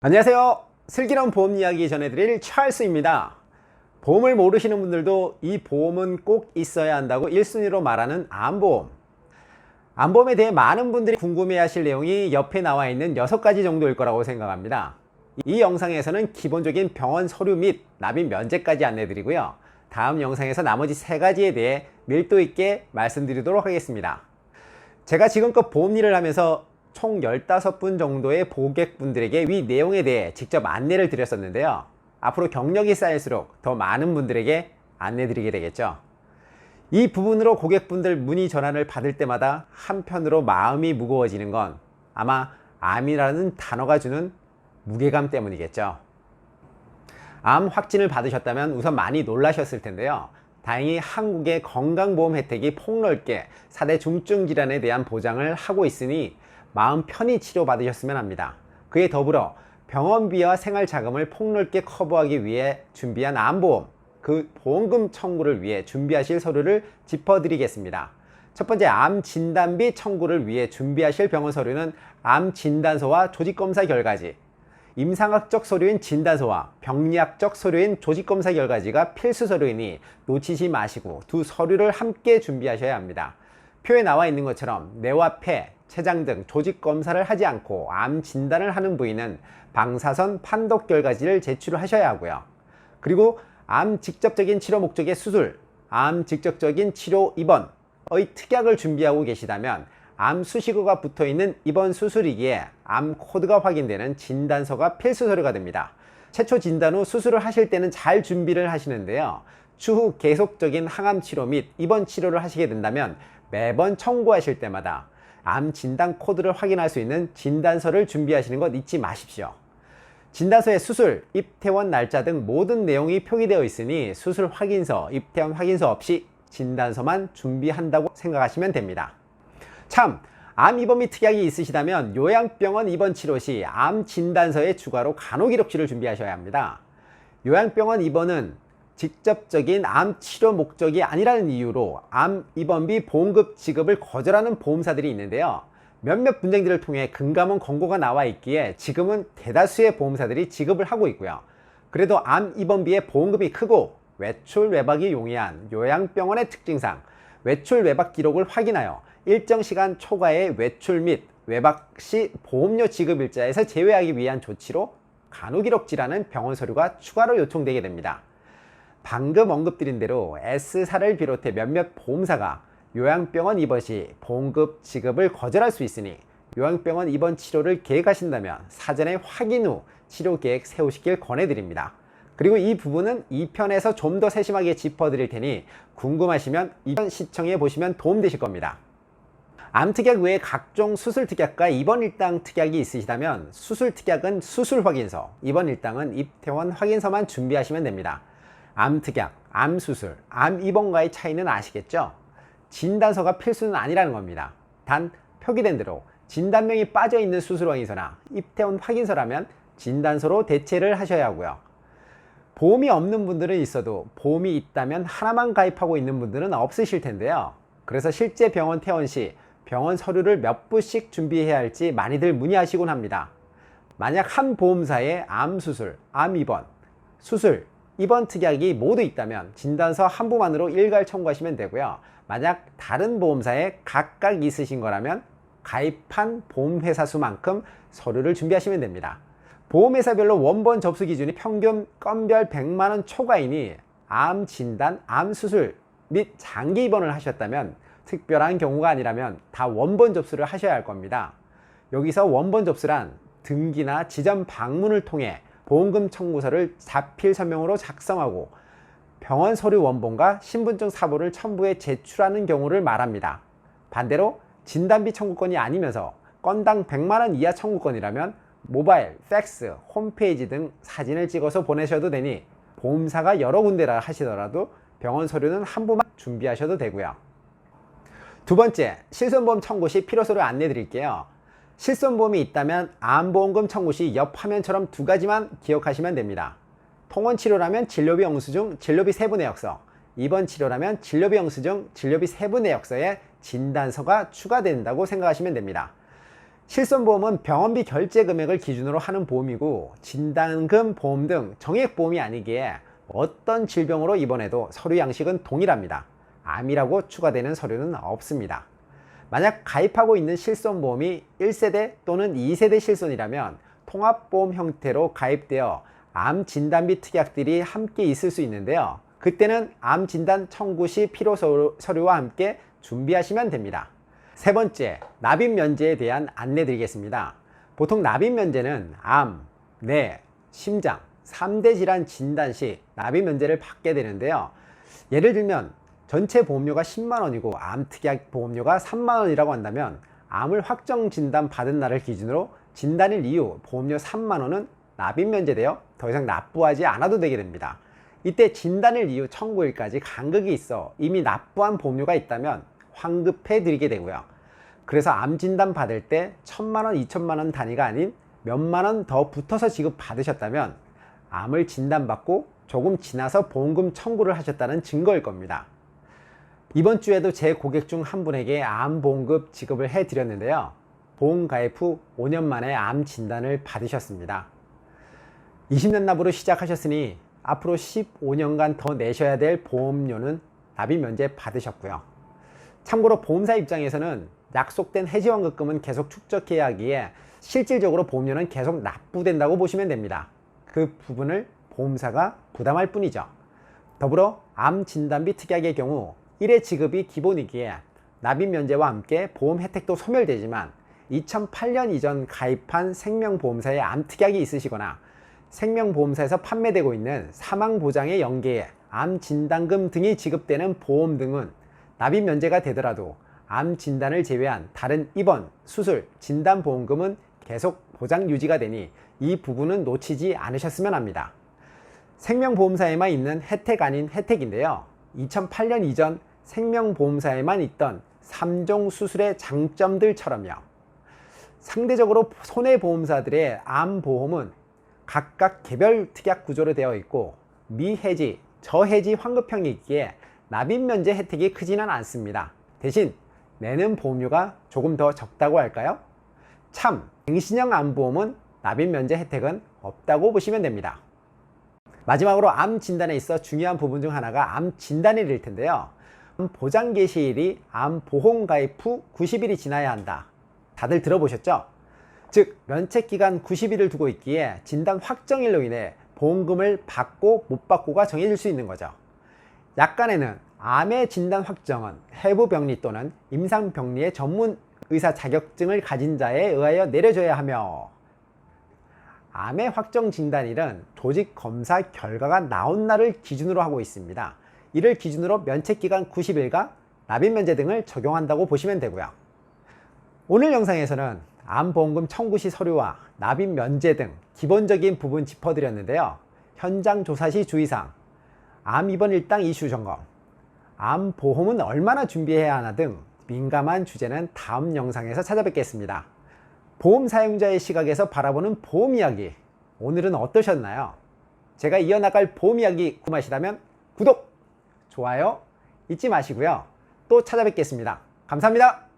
안녕하세요. 슬기로운 보험 이야기 전해드릴 찰스입니다. 보험을 모르시는 분들도 이 보험은 꼭 있어야 한다고 1순위로 말하는 암보험. 암보험에 대해 많은 분들이 궁금해 하실 내용이 옆에 나와 있는 6가지 정도일 거라고 생각합니다. 이 영상에서는 기본적인 병원 서류 및 납입 면제까지 안내드리고요. 다음 영상에서 나머지 3가지에 대해 밀도 있게 말씀드리도록 하겠습니다. 제가 지금껏 보험 일을 하면서 총 15분 정도의 고객분들에게 위 내용에 대해 직접 안내를 드렸었는데요. 앞으로 경력이 쌓일수록 더 많은 분들에게 안내 드리게 되겠죠. 이 부분으로 고객분들 문의 전화를 받을 때마다 한편으로 마음이 무거워지는 건 아마 암이라는 단어가 주는 무게감 때문이겠죠. 암 확진을 받으셨다면 우선 많이 놀라셨을 텐데요. 다행히 한국의 건강보험 혜택이 폭넓게 4대 중증질환에 대한 보장을 하고 있으니 마음 편히 치료받으셨으면 합니다. 그에 더불어 병원비와 생활자금을 폭넓게 커버하기 위해 준비한 암보험, 그 보험금 청구를 위해 준비하실 서류를 짚어드리겠습니다. 첫 번째, 암진단비 청구를 위해 준비하실 병원 서류는 암진단서와 조직검사 결과지, 임상학적 서류인 진단서와 병리학적 서류인 조직검사 결과지가 필수 서류이니 놓치지 마시고 두 서류를 함께 준비하셔야 합니다. 표에 나와 있는 것처럼 뇌와 폐, 췌장 등 조직검사를 하지 않고 암 진단을 하는 부위는 방사선 판독 결과지를 제출하셔야 하고요. 그리고 암 직접적인 치료 목적의 수술, 암 직접적인 치료 입원의 특약을 준비하고 계시다면 암 수식어가 붙어있는 입원 수술이기에 암 코드가 확인되는 진단서가 필수 서류가 됩니다. 최초 진단 후 수술을 하실 때는 잘 준비를 하시는데요. 추후 계속적인 항암 치료 및 입원 치료를 하시게 된다면 매번 청구하실 때마다 암 진단 코드를 확인할 수 있는 진단서를 준비하시는 것 잊지 마십시오. 진단서에 수술, 입퇴원 날짜 등 모든 내용이 표기되어 있으니 수술 확인서, 입퇴원 확인서 없이 진단서만 준비한다고 생각하시면 됩니다. 참, 암 입원 및 특약이 있으시다면 요양병원 입원 치료 시 암 진단서에 추가로 간호기록지를 준비하셔야 합니다. 요양병원 입원은 직접적인 암 치료 목적이 아니라는 이유로 암 입원비 보험금 지급을 거절하는 보험사들이 있는데요. 몇몇 분쟁들을 통해 금감원 권고가 나와 있기에 지금은 대다수의 보험사들이 지급을 하고 있고요. 그래도 암 입원비의 보험금이 크고 외출 외박이 용이한 요양병원의 특징상 외출 외박 기록을 확인하여 일정 시간 초과의 외출 및 외박 시 보험료 지급 일자에서 제외하기 위한 조치로 간호기록지라는 병원 서류가 추가로 요청되게 됩니다. 방금 언급드린 대로 S사를 비롯해 몇몇 보험사가 요양병원 입원 시 보험금 지급을 거절할 수 있으니 요양병원 입원 치료를 계획하신다면 사전에 확인 후 치료 계획 세우시길 권해드립니다. 그리고 이 부분은 2편에서 좀 더 세심하게 짚어드릴 테니 궁금하시면 2편 시청해 보시면 도움되실 겁니다. 암특약 외에 각종 수술특약과 입원일당 특약이 있으시다면 수술특약은 수술확인서, 입원일당은 입퇴원 확인서만 준비하시면 됩니다. 암특약, 암수술, 암입원과의 차이는 아시겠죠? 진단서가 필수는 아니라는 겁니다. 단 표기된 대로 진단명이 빠져있는 수술확인서나 입퇴원 확인서라면 진단서로 대체를 하셔야 하고요. 보험이 없는 분들은 있어도 보험이 있다면 하나만 가입하고 있는 분들은 없으실 텐데요. 그래서 실제 병원 퇴원 시 병원 서류를 몇 부씩 준비해야 할지 많이들 문의하시곤 합니다. 만약 한 보험사에 암수술, 암입원, 수술, 입원 특약이 모두 있다면 진단서 한 부만으로 일괄 청구하시면 되고요. 만약 다른 보험사에 각각 있으신 거라면 가입한 보험회사 수만큼 서류를 준비하시면 됩니다. 보험회사별로 원본 접수 기준이 평균 건별 100만원 초과이니 암 진단, 암 수술 및 장기 입원을 하셨다면 특별한 경우가 아니라면 다 원본 접수를 하셔야 할 겁니다. 여기서 원본 접수란 등기나 지점 방문을 통해 보험금 청구서를 자필 서명으로 작성하고 병원 서류 원본과 신분증 사본을 첨부해 제출하는 경우를 말합니다. 반대로 진단비 청구권이 아니면서 건당 100만원 이하 청구권이라면 모바일, 팩스, 홈페이지 등 사진을 찍어서 보내셔도 되니 보험사가 여러 군데라 하시더라도 병원 서류는 한 부만 준비하셔도 되고요. 두 번째, 실손보험 청구 시 필요서를 안내 드릴게요. 실손보험이 있다면 암보험금 청구 시 옆 화면처럼 2가지만 기억하시면 됩니다. 통원치료라면 진료비 영수증, 진료비 세부 내역서, 입원 치료라면 진료비 영수증, 진료비 세부 내역서에 진단서가 추가된다고 생각하시면 됩니다. 실손보험은 병원비 결제 금액을 기준으로 하는 보험이고 진단금 보험 등 정액보험이 아니기에 어떤 질병으로 입원해도 서류 양식은 동일합니다. 암이라고 추가되는 서류는 없습니다. 만약 가입하고 있는 실손보험이 1세대 또는 2세대 실손이라면 통합보험 형태로 가입되어 암 진단비 특약들이 함께 있을 수 있는데요. 그때는 암 진단 청구 시 필요 서류와 함께 준비하시면 됩니다. 세 번째, 납입 면제에 대한 안내 드리겠습니다. 보통 납입 면제는 암, 뇌, 심장, 3대 질환 진단 시 납입 면제를 받게 되는데요. 예를 들면 전체 보험료가 10만원이고 암 특약 보험료가 3만원이라고 한다면 암을 확정 진단 받은 날을 기준으로 진단일 이후 보험료 3만원은 납입 면제되어 더 이상 납부하지 않아도 되게 됩니다. 이때 진단일 이후 청구일까지 간극이 있어 이미 납부한 보험료가 있다면 환급해 드리게 되고요. 그래서 암 진단 받을 때 1,000만원, 2,000만원 단위가 아닌 몇만원 더 붙어서 지급 받으셨다면 암을 진단받고 조금 지나서 보험금 청구를 하셨다는 증거일 겁니다. 이번 주에도 제 고객 중 한 분에게 암 보험금 지급을 해 드렸는데요. 보험 가입 후 5년 만에 암 진단을 받으셨습니다. 20년 납으로 시작하셨으니 앞으로 15년간 더 내셔야 될 보험료는 납입 면제 받으셨고요. 참고로 보험사 입장에서는 약속된 해지환급금은 계속 축적해야 하기에 실질적으로 보험료는 계속 납부된다고 보시면 됩니다. 그 부분을 보험사가 부담할 뿐이죠. 더불어 암 진단비 특약의 경우 1회 지급이 기본이기에 납입 면제와 함께 보험 혜택도 소멸되지만 2008년 이전 가입한 생명보험사의 암 특약이 있으시거나 생명보험사에서 판매되고 있는 사망보장의 연계에 암 진단금 등이 지급되는 보험 등은 납입 면제가 되더라도 암 진단을 제외한 다른 입원, 수술, 진단보험금은 계속 보장 유지가 되니 이 부분은 놓치지 않으셨으면 합니다. 생명보험사에만 있는 혜택 아닌 혜택인데요. 2008년 이전 생명보험사에만 있던 3종 수술의 장점들처럼요. 상대적으로 손해보험사들의 암보험은 각각 개별 특약 구조로 되어 있고 미해지, 저해지 환급형이기에 납입 면제 혜택이 크지는 않습니다. 대신 내는 보험료가 조금 더 적다고 할까요? 참, 갱신형 암보험은 납입 면제 혜택은 없다고 보시면 됩니다. 마지막으로 암 진단에 있어 중요한 부분 중 하나가 암 진단일일 텐데요. 암 보장 개시일이 암 보험 가입 후 90일이 지나야 한다. 다들 들어보셨죠? 즉 면책기간 90일을 두고 있기에 진단 확정일로 인해 보험금을 받고 못 받고가 정해질 수 있는 거죠. 약간에는 암의 진단 확정은 해부병리 또는 임상병리의 전문 의사 자격증을 가진 자에 의하여 내려져야 하며 암의 확정 진단일은 조직 검사 결과가 나온 날을 기준으로 하고 있습니다. 이를 기준으로 면책기간 90일과 납입면제 등을 적용한다고 보시면 되고요. 오늘 영상에서는 암보험금 청구 시 서류와 납입면제 등 기본적인 부분 짚어드렸는데요. 현장 조사 시 주의사항, 암 입원 일당 이슈 점검, 암보험은 얼마나 준비해야 하나 등 민감한 주제는 다음 영상에서 찾아뵙겠습니다. 보험 사용자의 시각에서 바라보는 보험 이야기, 오늘은 어떠셨나요? 제가 이어나갈 보험 이야기 궁금하시다면 구독, 좋아요 잊지 마시고요. 또 찾아뵙겠습니다. 감사합니다.